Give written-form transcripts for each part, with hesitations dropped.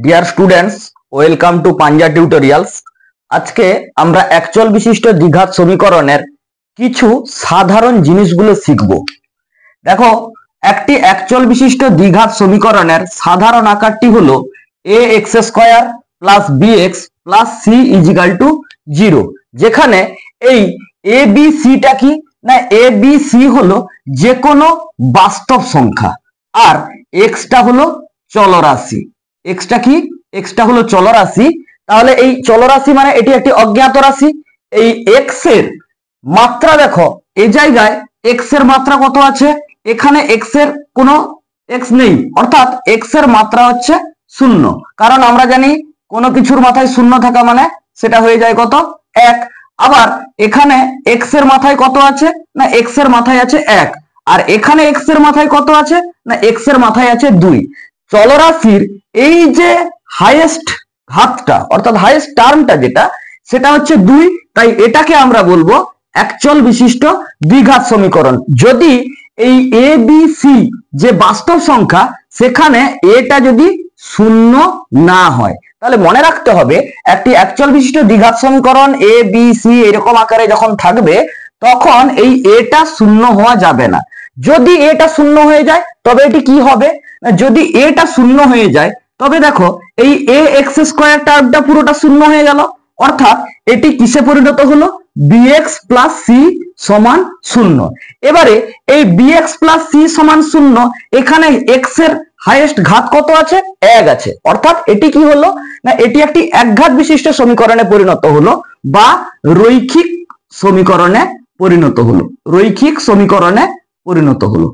Dear students, welcome to পাঞ্জা tutorials. আজকে আমরা অ্যাকচুয়াল বিশিষ্ট দ্বিঘাত সমীকরণের কিছু সাধারণ জিনিসগুলো শিখব। দেখো, একটি অ্যাকচুয়াল বিশিষ্ট দ্বিঘাত সমীকরণের সাধারণ আকারটি হলো a x square plus b x plus c equal to 0, যেখানে এই এ বি সিটা কি না, এ বি সি হলো যে কোনো বাস্তব সংখ্যা আর এক্সটা হলো চলরাশি। এক্সটা কি? এক্সটা হলো চলরাশি। তাহলে এই চলরাশি মানে এটি একটি অজ্ঞাত রাশি। এই এক্স এর মাত্রা দেখো, এই জায়গায় এক্স এর মাত্রা কত আছে? এখানে এক্স এর কোনো এক্স নেই, অর্থাৎ এক্স এর মাত্রা হচ্ছে 0, কারণ আমরা জানি কোনো কিছুর মাথায় 0 থাকা মানে সেটা হয়ে যায় কত? 1। আবার এখানে এক্স এর মাথায় কত আছে না, এক্স এর মাথায় আছে 1, আর এখানে এক্স এর মাথায় কত আছে না, এক্স এর মাথায় আছে 2। চলরাশির এই যে হাইয়েস্ট ঘাতটা অর্থাৎ হাইয়েস্ট টার্মটা যেটা, সেটা হচ্ছে 2। তাই এটাকে আমরা বলবো অ্যাকচুয়াল বিশিষ্ট দ্বিঘাত সমীকরণ। যদি এই এ বি সি যে বাস্তব সংখ্যা, সেখানে এটা যদি 0 না হয়, তাহলে মনে রাখতে হবে একটি অ্যাকচুয়াল বিশিষ্ট দ্বিঘাত সমীকরণ এ বি সি এরকম আকারে যখন থাকবে, তখন এই এটা 0 হওয়া যাবে না। যদি এটা 0 হয়ে যায় তবে এটি কি হবে? যদি এটা 0 হয়ে যায় তবে দেখো এই এ এক্স স্কোয়ার টার্মটা পুরোটা 0 হয়ে গেল, অর্থাৎ এটি কিসে পরিণত হলো? বিএক্স প্লাস সি সমান 0। এবারে এই বিএক্স প্লাস সি সমান 0, এখানে এক্স এর হাইয়েস্ট ঘাত কত আছে? 1 আছে, অর্থাৎ এটি কি হলো না, এটি একটি একঘাত বিশিষ্ট সমীকরণে পরিণত হলো বা রৈখিক সমীকরণে পরিণত হলো, রৈখিক সমীকরণে পরিণত হলো।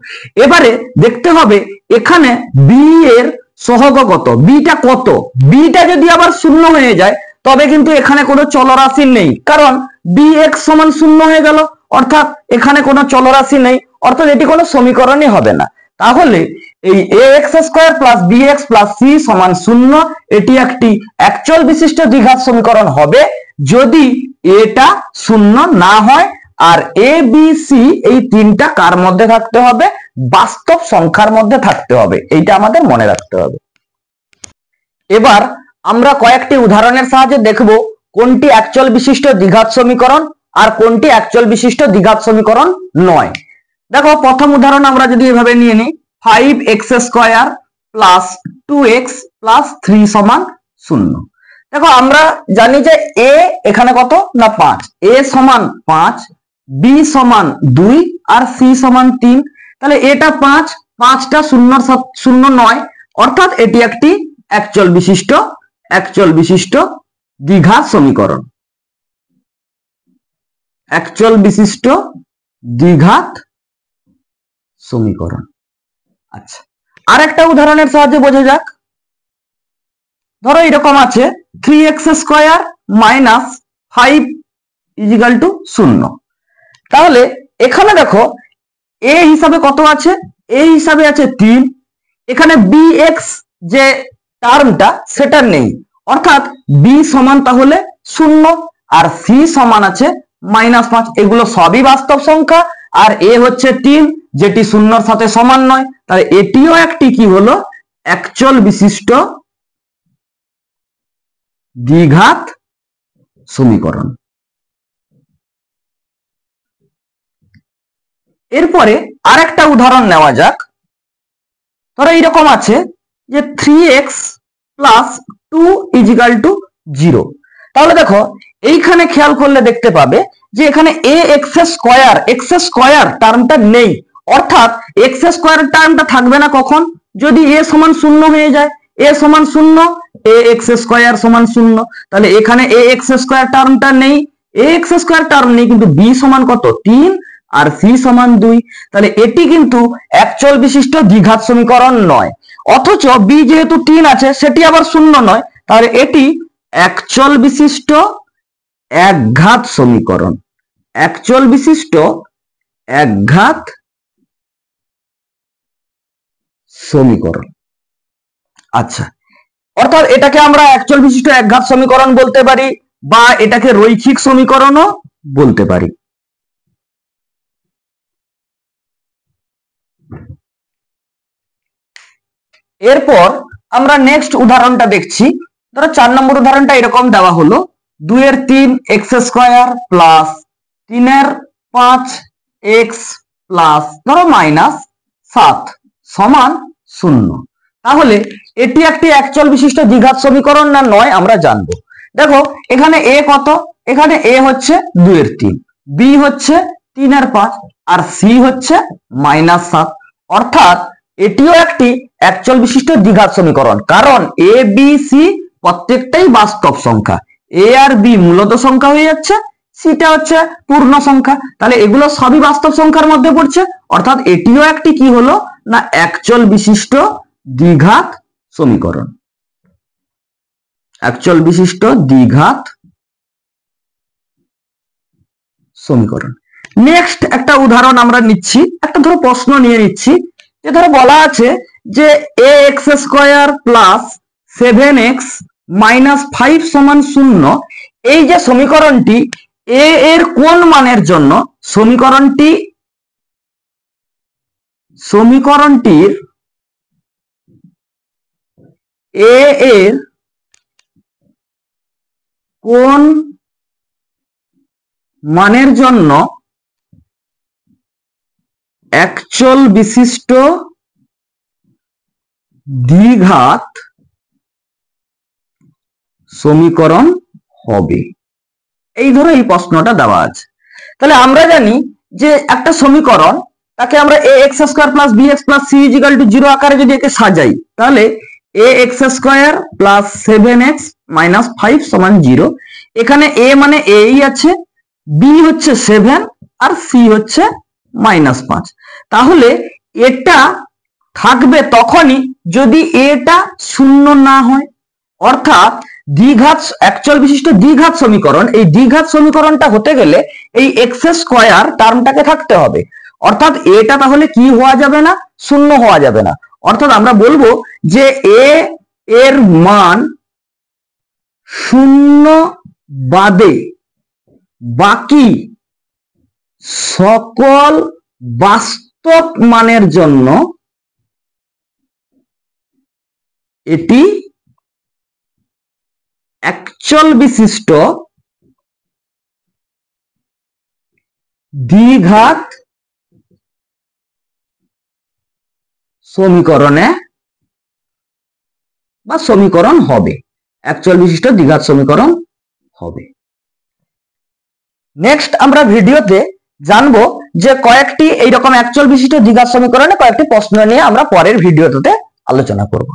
এবারে দেখতে হবে এখানে বি এর সহগ কত, বিটা কত। বিটা যদি আবার 0 হয়ে যায় তবে কিন্তু এখানে কোনো চলরাশি নেই, কারণ বি এক্স সমান 0 হয়ে গেল, অর্থাৎ এখানে কোনো চলরাশি নেই, অর্থাৎ এটি কোনো সমীকরণই হবে না। তাহলে এই a x square plus b x plus c সমান 0 এটি একটি অ্যাকচুয়াল বিশিষ্ট দ্বিঘাত সমীকরণ হবে যদি এটা 0 না হয়। আর এ বি সি এই তিনটা কার মধ্যে থাকতে হবে? বাস্তব সংখ্যার মধ্যে থাকতে হবে, এইটা আমাদের মনে রাখতে হবে। এবার আমরা কয়েকটি উদাহরণের সাহায্যে দেখব কোনটি অ্যাকচুয়াল বিশিষ্ট দ্বিঘাত সমীকরণ আর কোনটি অ্যাকচুয়াল বিশিষ্ট দ্বিঘাত সমীকরণ নয়। দেখো, প্রথম উদাহরণ আমরা যদি এভাবে নিয়ে নিই, 5x square plus 2x plus 3 সমান 0। দেখো, আমরা জানি যে এ এখানে কত না 5, এ সমান 5, বি সমান 2 আর সি সমান 3। তাহলে এটা 5, 5টা 0 নয়, অর্থাৎ এটি একটি অ্যাকচুয়াল বিশিষ্ট দ্বিঘাত সমীকরণ, অ্যাকচুয়াল বিশিষ্ট দ্বিঘাত সমীকরণ। আচ্ছা, আর একটা উদাহরণের সাহায্যে বোঝা যাক। ধরো এরকম আছে 3x square minus 5 is equal to 0। তাহলে এখানে দেখো এ হিসাবে কত আছে? এ হিসাবে আছে 3, এখানে bx যে টার্মটা সেটা নেই, অর্থাৎ বি সমান তাহলে 0 আর সি সমান আছে -5। এগুলো সবই বাস্তব সংখ্যা, আর এ হচ্ছে 3 যেটি 0-র সাথে সমান নয়, তাহলে এটিও একটি কি হলো? অ্যাকচুয়াল বিশিষ্ট দ্বিঘাত সমীকরণ। এরপরে আরেকটা উদাহরণ নেওয়া যাক। ধরো এইরকম আছে যে 3x প্লাস 2 ইজিক্যাল টু 0। তাহলে দেখো এইখানে খেয়াল করলে দেখতে পাবে যে এখানে এ এক্স স্কয়ার টার্মটা নেই, অর্থাৎ এক্স স্কয়ার টার্মটা থাকবে না কখন? যদি এ সমান 0 হয়ে যায়। এ সমান 0, এ এক্স স্কয়ার সমান 0, তাহলে এখানে এ এক্স স্কয়ার টার্মটা নেই, এ এক্স স্কয়ার টার্ম নেই, কিন্তু বি সমান কত? 3 আর সি সমান 2। তাহলে এটি কিন্তু অ্যাকচুয়াল বিশিষ্ট দ্বিঘাত সমীকরণ নয়। অথচ বি যেহেতু 3 আছে, সেটি আবার 0 নয়, তাহলে এটি অ্যাকচুয়াল বিশিষ্ট একঘাত সমীকরণ, অ্যাকচুয়াল বিশিষ্ট একঘাত সমীকরণ। আচ্ছা, অর্থাৎ এটাকে আমরা অ্যাকচুয়াল বিশিষ্ট একঘাত সমীকরণ বলতে পারি বা এটাকে রৈখিক সমীকরণও বলতে পারি। এরপর আমরা নেক্সট উদাহরণটা দেখছি। ধরো 4 নম্বর উদাহরণটা এরকম দেওয়া হলো 2 এর 3 এক্স স্কোয়ার প্লাস 3 এর 5 এক্স প্লাস ধরো -7 সমান 0। তাহলে এটি একটি অ্যাকচুয়াল বিশিষ্ট দ্বিঘাত সমীকরণ না নয় আমরা জানবো। দেখো এখানে এ কত, এখানে এ হচ্ছে 2 এর 3, বি হচ্ছে 3 এর 5 আর সি হচ্ছে -7, অর্থাৎ এটিও একটি অ্যাকচুয়াল বিশিষ্ট দ্বিঘাত সমীকরণ, কারণ এ বি সি প্রত্যেকটাই বাস্তব সংখ্যা, এ আর বি মূলত সংখ্যা হয়ে যাচ্ছে, সিটা হচ্ছে পূর্ণ সংখ্যা, তাহলে এগুলো সবই বাস্তব সংখ্যার মধ্যে পড়ছে, অর্থাৎ এটিও একটি কি হলো না অ্যাকচুয়াল বিশিষ্ট দ্বিঘাত সমীকরণ, অ্যাকচুয়াল বিশিষ্ট দ্বিঘাত সমীকরণ। নেক্সট একটা উদাহরণ আমরা নিচ্ছি, একটা ধরো প্রশ্ন নিয়ে নিচ্ছি, যে ধরো বলা আছে যে a x square plus 7x minus 5 সমান 0, এই যে সমীকরণটি এ এর কোন মানের জন্য সমীকরণটির এ এর কোন মানের জন্য অ্যাকচুয়াল বিশিষ্ট দ্বিঘাত সমীকরণ হবে, এই ধরো এই প্রশ্নটা দেওয়া আছে। তাহলে আমরা জানি যে একটা সমীকরণ তাকে আমরা a x square plus b x plus c equal to 0 আকারে যদি একে সাজাই, তাহলে a x square plus 7x minus 5 সমান 0। এখানে এ মানে এই আছে, বি হচ্ছে 7 আর সি হচ্ছে -5। তাহলে এটা থাকবে তখনই যদি এটা 0 না হয়, অর্থাৎ দ্বিঘাত অ্যাকচুয়াল বিশিষ্ট দ্বিঘাত সমীকরণ, এই দ্বিঘাত সমীকরণটা হতে গেলে এই এক্স স্কোয়ার টার্মটাকে থাকতে হবে, অর্থাৎ এটা তাহলে কি হওয়া যাবে না, 0 হওয়া যাবে না। অর্থাৎ আমরা বলবো যে এ এর মান 0 বাদে বাকি সকল বাস্তব মানের জন্য এটি অ্যাকচুয়াল বিশিষ্ট দ্বিঘাত সমীকরণে বা সমীকরণ হবে, অ্যাকচুয়াল বিশিষ্ট দ্বিঘাত সমীকরণ হবে। নেক্সট আমরা ভিডিওতে জানবো যে কয়েকটি এইরকম অ্যাকচুয়াল বিশিষ্ট দ্বিঘাত সমীকরণে কয়েকটি প্রশ্ন নিয়ে আমরা পরের ভিডিওতে আলোচনা করব।